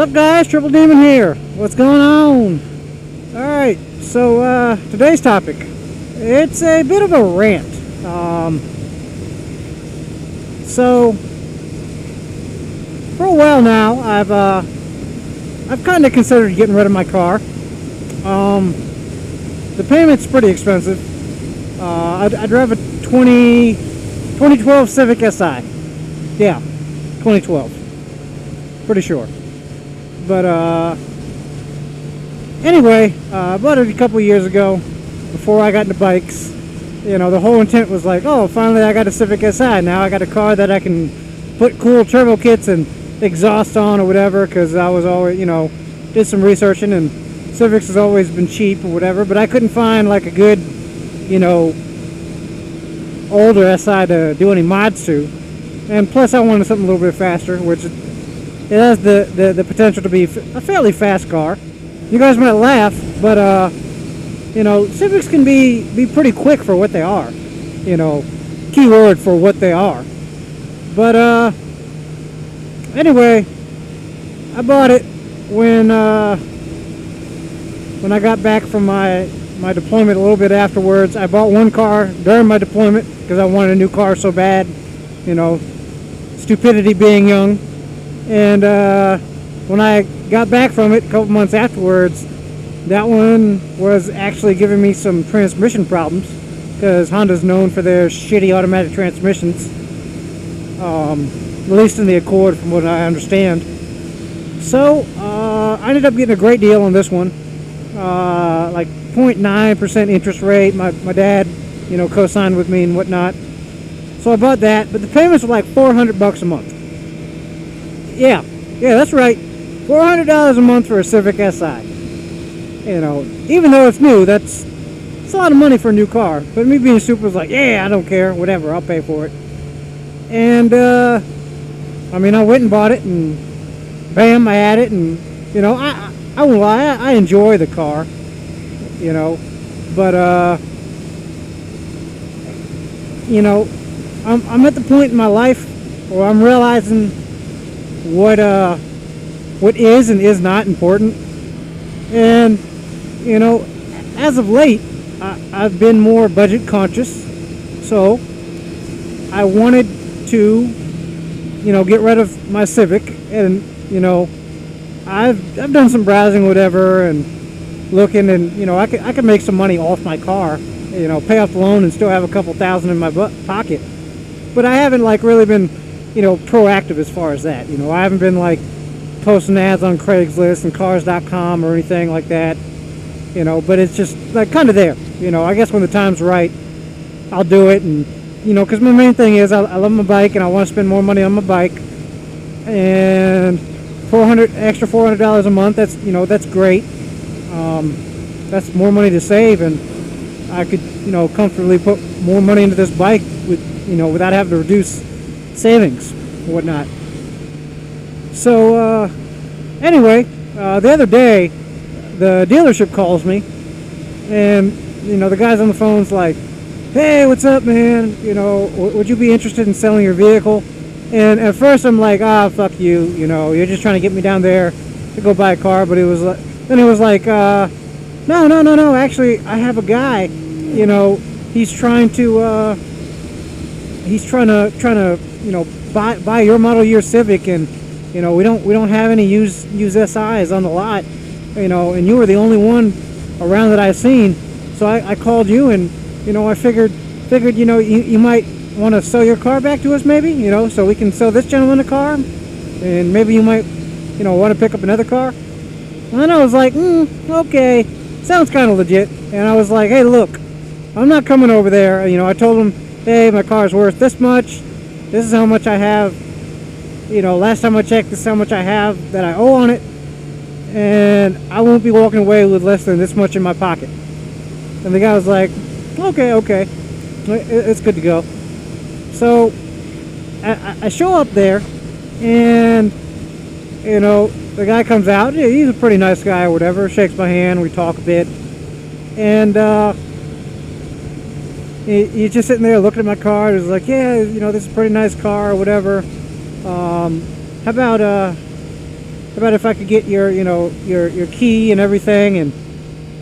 What's up, guys? Triple Demon here. What's going on? Alright, so today's topic, it's a bit of a rant. So for a while now, I've kind of considered getting rid of my car. The payment's pretty expensive. I drive a 2012 Civic Si. Yeah, 2012. Pretty sure. But anyway, I bought it a couple years ago before I got into bikes. You know, the whole intent was like, oh, finally I got a Civic Si. Now I got a car that I can put cool turbo kits and exhaust on or whatever, because I was always, you know, did some researching, and Civics has always been cheap or whatever, but I couldn't find like a good, you know, older Si to do any mods to. And plus I wanted something a little bit faster, which it has the potential to be a fairly fast car. You guys might laugh, but you know, Civics can be pretty quick for what they are. You know, keyword for what they are. But anyway, I bought it when I got back from my deployment a little bit afterwards. I bought one car during my deployment because I wanted a new car so bad. You know, stupidity being young. And when I got back from it a couple months afterwards, that one was actually giving me some transmission problems, because Honda's known for their shitty automatic transmissions, at least in the Accord from what I understand. So I ended up getting a great deal on this one, like 0.9% interest rate. My dad, you know, co-signed with me and whatnot. So I bought that, but the payments were like $400 a month. Yeah, that's right. $400 a month for a Civic Si. You know, even though it's new, it's a lot of money for a new car. But me being super was like, yeah, I don't care, whatever, I'll pay for it. And I mean, I went and bought it, and bam, I had it, and you know, I won't lie, I enjoy the car, you know, but you know, I'm at the point in my life where I'm realizing what is and is not important. And you know, as of late, I've been more budget conscious, so I wanted to, you know, get rid of my Civic. And you know, I've done some browsing, whatever, and looking, and you know, I could make some money off my car, you know, pay off the loan and still have a couple thousand in my pocket. But I haven't like really been, you know, proactive as far as that. You know, I haven't been like posting ads on Craigslist and Cars.com or anything like that. You know, but it's just like kind of there. You know, I guess when the time's right, I'll do it. And you know, because my main thing is I love my bike and I want to spend more money on my bike. And extra $400 a month. That's, you know, that's great. That's more money to save, and I could, you know, comfortably put more money into this bike with, you know, without having to reduce savings and whatnot. So anyway, the other day the dealership calls me, and you know, the guy's on the phone's like, hey, what's up, man, you know, would you be interested in selling your vehicle? And at first I'm like, fuck you, you know, you're just trying to get me down there to go buy a car. But it was like, then it was like, no, actually I have a guy, you know, he's trying to you know, buy your model year Civic, and you know, we don't have any used SIs on the lot, you know, and you were the only one around that I've seen. So I called you, and you know, I figured you know, you might want to sell your car back to us, maybe, you know, so we can sell this gentleman a car, and maybe you might, you know, want to pick up another car. And I was like, okay, sounds kind of legit. And I was like, hey, look, I'm not coming over there. You know, I told him, hey, my car's worth this much. This is how much I have. You know, last time I checked, this is how much I have that I owe on it. And I won't be walking away with less than this much in my pocket. And the guy was like, okay, it's good to go. So I show up there, and you know, the guy comes out. He's a pretty nice guy or whatever, shakes my hand, we talk a bit, and he's just sitting there looking at my car. He's like, yeah, you know, this is a pretty nice car or whatever. How about about if I could get your, your key and everything, and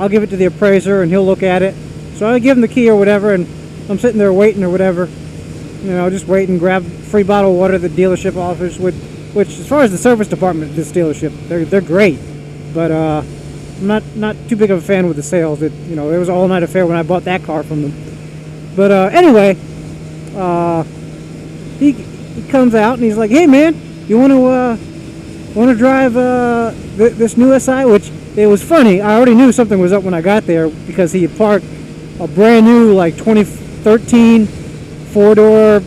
I'll give it to the appraiser and he'll look at it. So I give him the key or whatever, and I'm sitting there waiting or whatever, just waiting, grab free bottle of water the dealership offers, which as far as the service department of this dealership, they're great, but I'm not too big of a fan with the sales. It was an all-night affair when I bought that car from them. But anyway, he comes out and he's like, "Hey man, you want to drive this new SI?" Which, it was funny. I already knew something was up when I got there because he had parked a brand new, like 2013 four-door,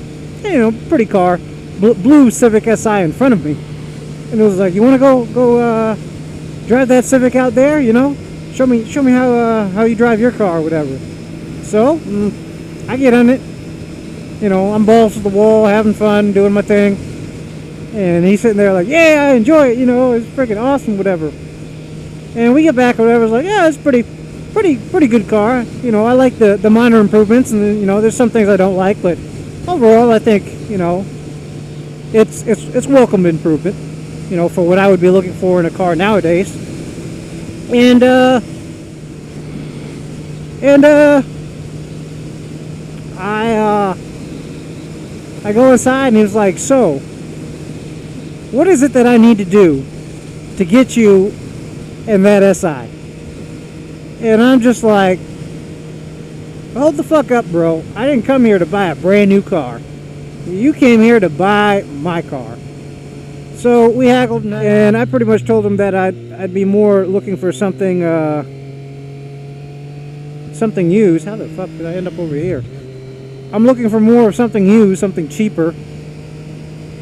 pretty car, blue Civic Si in front of me, and it was like, "You want to go drive that Civic out there? Show me how you drive your car or whatever." So I get on it. I'm balls to the wall, having fun, doing my thing, and he's sitting there like, "Yeah, I enjoy it. It's freaking awesome, whatever." And we get back or whatever. It's like, "Yeah, it's pretty good car. I like the minor improvements, and there's some things I don't like, but overall, I think it's welcome improvement. For what I would be looking for in a car nowadays." And I go inside and he was like, "So, what is it that I need to do to get you in that SI?" And I'm just like, "Hold the fuck up, bro. I didn't come here to buy a brand new car. You came here to buy my car." So we haggled, and I pretty much told him that I'd be more looking for something used. How the fuck did I end up over here? I'm looking for more of something used, something cheaper.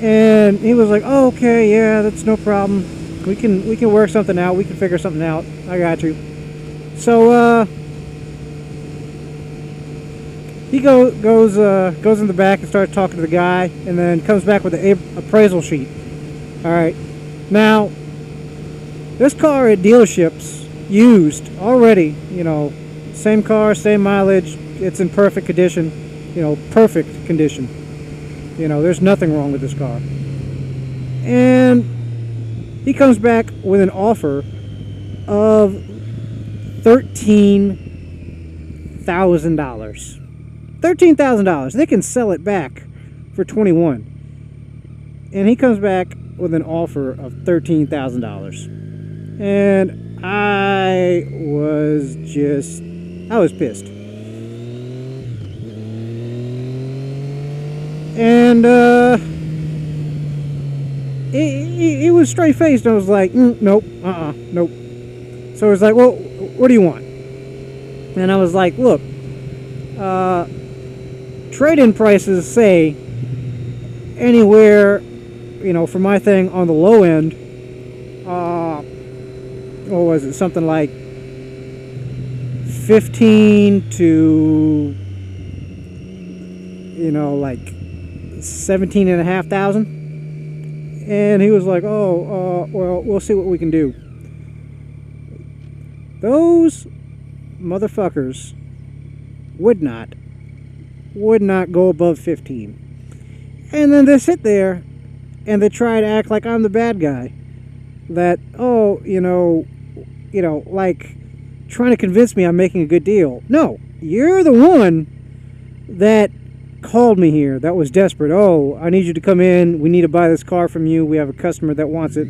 And he was like, "Oh, okay, yeah, that's no problem. We can work something out. We can figure something out. I got you." So he goes in the back and starts talking to the guy, and then comes back with the appraisal sheet. All right, now this car at dealerships used already. Same car, same mileage. It's in perfect condition. Perfect condition. There's nothing wrong with this car. And he comes back with an offer of $13,000. $13,000. They can sell it back for $21,000. And he comes back with an offer of $13,000. And I was pissed. And he was straight faced. I was like, "Nope, nope." So he was like, "Well, what do you want?" And I was like, "Look, trade-in prices say anywhere, for my thing on the low end, what was it? Something like 15 to, like 17,500. And he was like, "Oh, well, we'll see what we can do." Those motherfuckers would not go above 15. And then they sit there and they try to act like I'm the bad guy. That, like trying to convince me I'm making a good deal. No, you're the one that called me here that was desperate. "Oh, I need you to come in. We need to buy this car from you. We have a customer that wants it."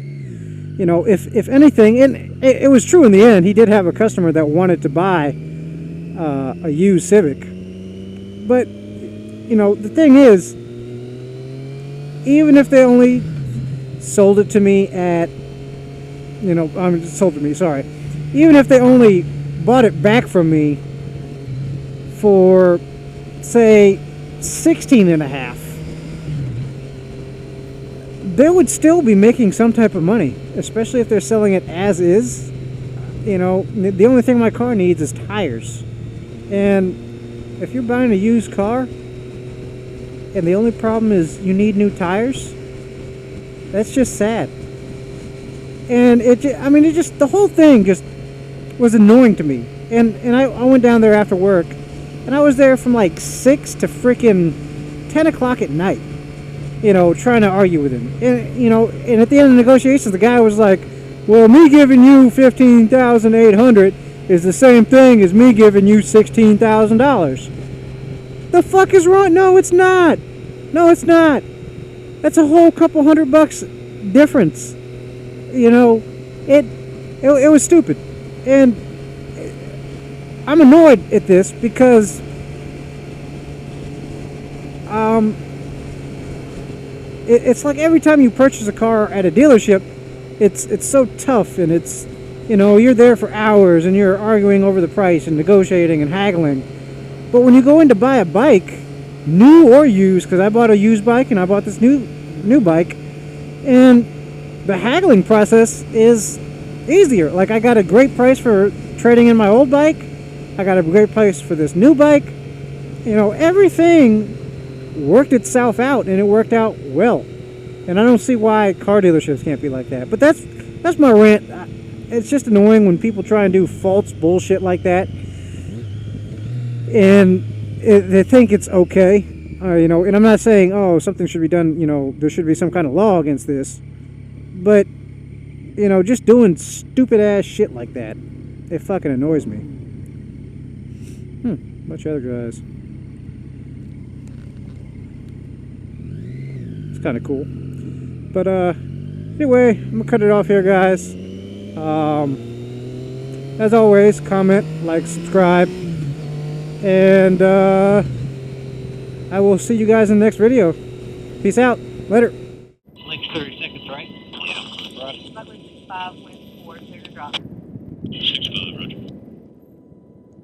If anything, and it was true in the end, he did have a customer that wanted to buy a used Civic. But, the thing is, even if they only sold it to me at, even if they only bought it back from me for, say, 16.5, they would still be making some type of money, especially if they're selling it as is. The only thing my car needs is tires. And if you're buying a used car and the only problem is you need new tires, that's just sad. And the whole thing just was annoying to me. And I went down there after work, and I was there from like 6 to freaking 10 o'clock at night. trying to argue with him. And at the end of the negotiations, the guy was like, well, me giving you $15,800 is the same thing as me giving you $16,000. The fuck is wrong? No, it's not. No, it's not. That's a whole couple $100 difference. It was stupid. And I'm annoyed at this because it's like every time you purchase a car at a dealership, it's so tough, and it's you're there for hours and you're arguing over the price and negotiating and haggling. But when you go in to buy a bike, new or used, because I bought a used bike and I bought this new bike, and the haggling process is easier. Like, I got a great price for trading in my old bike. I got a great price for this new bike. Everything worked itself out, and it worked out well. And I don't see why car dealerships can't be like that. But that's my rant. It's just annoying when people try and do false bullshit like that, and they think it's okay. And I'm not saying, something should be done, there should be some kind of law against this. But, just doing stupid ass shit like that, it fucking annoys me. Bunch of other guys. It's kind of cool. But, anyway, I'm gonna cut it off here, guys. As always, comment, like, subscribe, and I will see you guys in the next video. Peace out. Later.